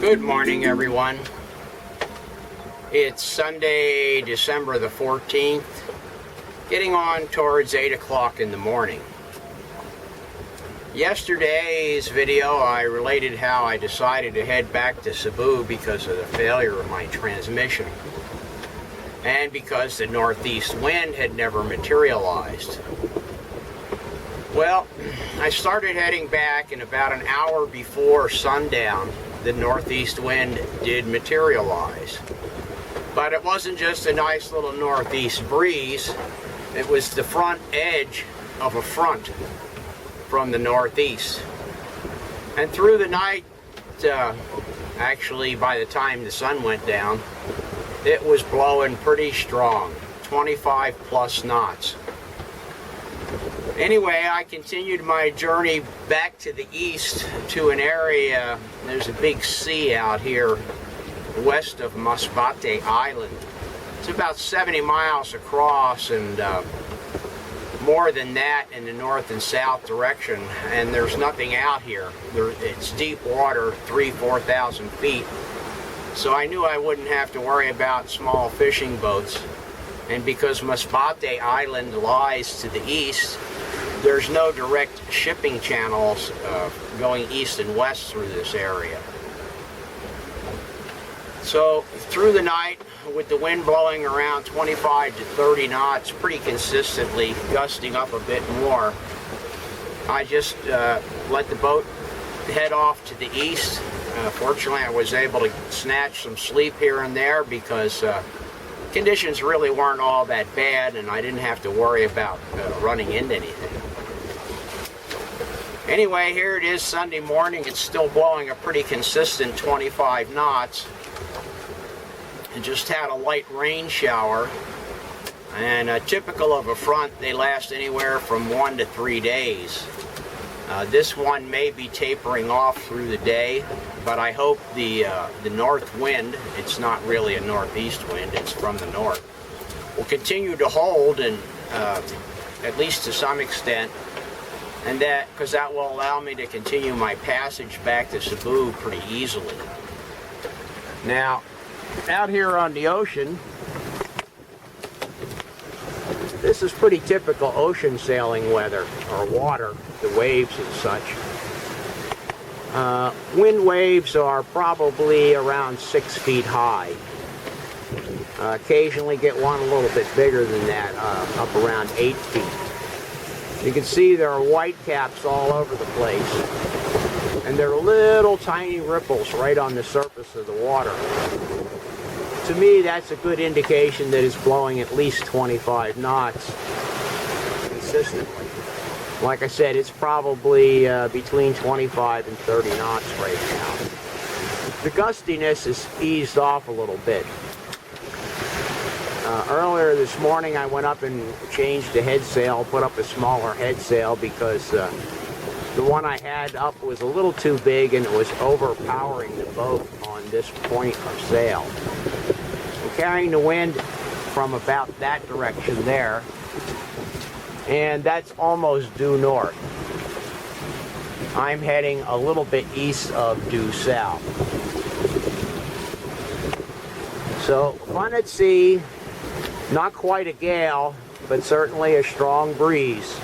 Good morning, everyone. It's Sunday, December the 14th, getting on towards 8 o'clock in the morning. Yesterday's video, I related how I decided to head back to Cebu because of the failure of my transmission and because the northeast wind had never materialized. Well, I started heading back, and about an hour before sundown, the northeast wind did materialize. But it wasn't just a nice little northeast breeze, it was the front edge of a front from the northeast. And through the night, actually by the time the sun went down, it was blowing pretty strong, 25 plus knots. Anyway, I continued my journey back to the east to an area. There's a big sea out here west of Masbate Island. It's about 70 miles across and more than that in the north and south direction, and there's nothing out here. It's deep water, 4,000 feet, so I knew I wouldn't have to worry about small fishing boats. And because Masbate Island lies to the east, there's no direct shipping channels going east and west through this area. So through the night, with the wind blowing around 25 to 30 knots pretty consistently, gusting up a bit more, I just let the boat head off to the east. Fortunately, I was able to snatch some sleep here and there because conditions really weren't all that bad, and I didn't have to worry about running into anything. Anyway, here it is Sunday morning. It's still blowing a pretty consistent 25 knots. I just had a light rain shower, and typical of a front, they last anywhere from 1 to 3 days. This one may be tapering off through the day, but I hope the north wind, it's not really a northeast wind, it's from the north, will continue to hold, and at least to some extent, and because that will allow me to continue my passage back to Cebu pretty easily. Now, out here on the ocean, this is pretty typical ocean sailing weather, or water, the waves and such. Wind waves are probably around 6 feet high. Occasionally get one a little bit bigger than that, up around 8 feet. You can see there are white caps all over the place, and there are little tiny ripples right on the surface of the water. To me, that's a good indication that it's blowing at least 25 knots consistently. Like I said, it's probably between 25 and 30 knots right now. The gustiness is eased off a little bit. Earlier this morning, I went up and changed the head sail, put up a smaller head sail because the one I had up was a little too big and it was overpowering the boat on this point of sail. I'm carrying the wind from about that direction there, and that's almost due north. I'm heading a little bit east of due south. So, fun at sea, not quite a gale, but certainly a strong breeze.